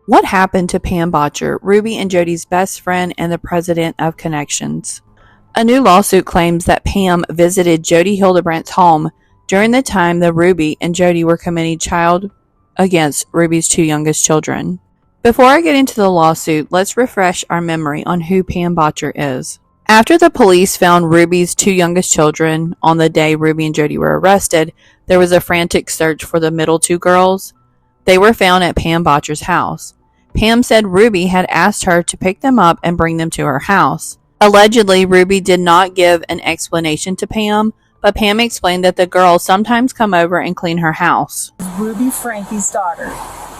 What happened to Pam Bodtcher, Ruby and Jodi's best friend and the president of Connexions? A new lawsuit claims that Pam visited Jodi Hildebrandt's home during the time that Ruby and Jodi were committing child against Ruby's two youngest children. Before I get into the lawsuit, let's refresh our memory on who Pam Bodtcher is. After the police found Ruby's two youngest children on the day Ruby and Jodi were arrested, there was a frantic search for the middle two girls. They were found at Pam Bodtcher's house. Pam said Ruby had asked her to pick them up and bring them to her house. Allegedly, Ruby did not give an explanation to Pam, but Pam explained that the girls sometimes come over and clean her house. Ruby, Franke's daughter.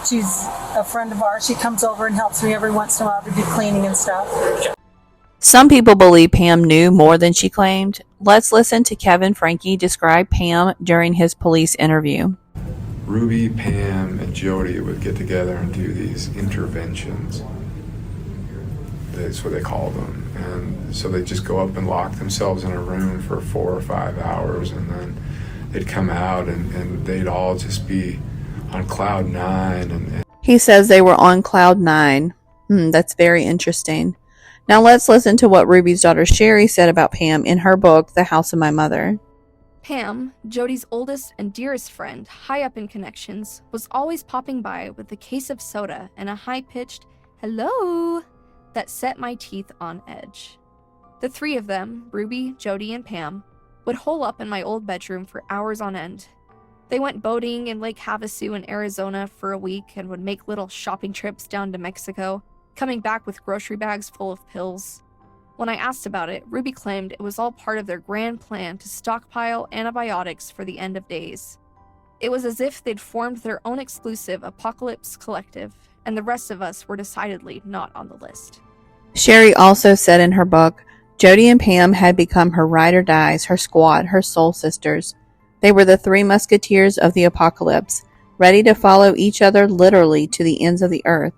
She's a friend of ours. She comes over and helps me every once in a while to do cleaning and stuff. Some people believe Pam knew more than she claimed. Let's listen to Kevin Franke describe Pam during his police interview. Ruby, Pam, and Jodi would get together and do these interventions. That's what they call them. And so they'd just go up and lock themselves in a room for 4 or 5 hours, and then they'd come out and they'd all just be on cloud nine. And he says they were on cloud nine. That's very interesting. Now let's listen to what Ruby's daughter Sherry said about Pam in her book, The House of My Mother. Pam, Jodi's oldest and dearest friend, high up in Connexions, was always popping by with a case of soda and a high-pitched hello that set my teeth on edge. The three of them, Ruby, Jodi, and Pam, would hole up in my old bedroom for hours on end. They went boating in Lake Havasu in Arizona for a week and would make little shopping trips down to Mexico, coming back with grocery bags full of pills. When I asked about it, Ruby claimed it was all part of their grand plan to stockpile antibiotics for the end of days. It was as if they'd formed their own exclusive apocalypse collective, and the rest of us were decidedly not on the list. Sherry also said in her book, Jodi and Pam had become her ride or dies, her squad, her soul sisters. They were the three musketeers of the apocalypse, ready to follow each other literally to the ends of the earth,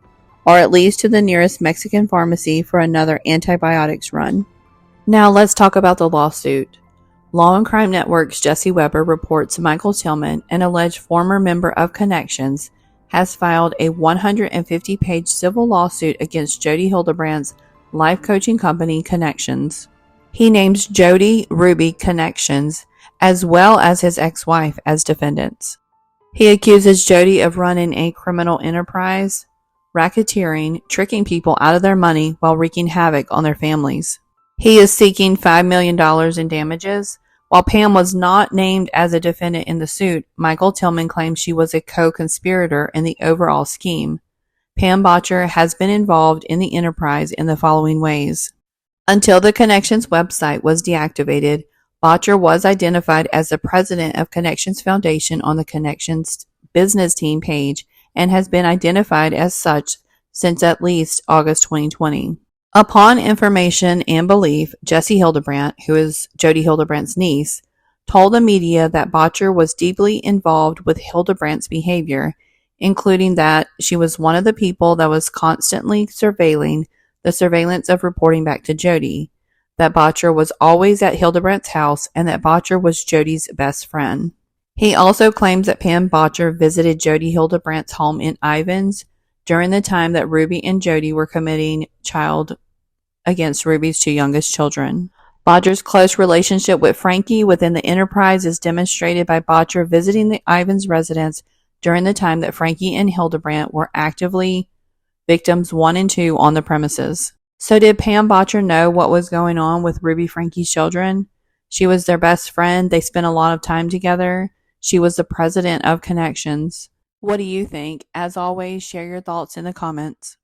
or at least to the nearest Mexican pharmacy for another antibiotics run. Now let's talk about the lawsuit. Law and Crime Network's Jesse Weber reports Michael Tillman, an alleged former member of Connexions, has filed a 150-page civil lawsuit against Jodi Hildebrandt's life coaching company, Connexions. He names Jodi, Ruby, Connexions, as well as his ex-wife as defendants. He accuses Jodi of running a criminal enterprise, racketeering, tricking people out of their money while wreaking havoc on their families. He is seeking $5 million in damages. While Pam was not named as a defendant in the suit, Michael Tillman claims she was a co-conspirator in the overall scheme. Pam Bodtcher has been involved in the enterprise in the following ways. Until the Connexions website was deactivated, Bodtcher was identified as the president of Connexions Foundation on the Connexions business team page and has been identified as such since at least August 2020. Upon information and belief, Jessie Hildebrandt, who is Jodi Hildebrandt's niece, told the media that Bodtcher was deeply involved with Hildebrandt's behavior, including that she was one of the people that was constantly surveilling the surveillance of reporting back to Jodi, that Bodtcher was always at Hildebrandt's house, and that Bodtcher was Jodi's best friend. He also claims that Pam Bodtcher visited Jodi Hildebrandt's home in Ivins during the time that Ruby and Jodi were committing child against Ruby's two youngest children. Bodtcher's close relationship with Franke within the enterprise is demonstrated by Bodtcher visiting the Ivins residence during the time that Franke and Hildebrandt were actively victims 1 and 2 on the premises. So did Pam Bodtcher know what was going on with Ruby Franke's children? She was their best friend. They spent a lot of time together. She was the president of Connexions. What do you think? As always, share your thoughts in the comments.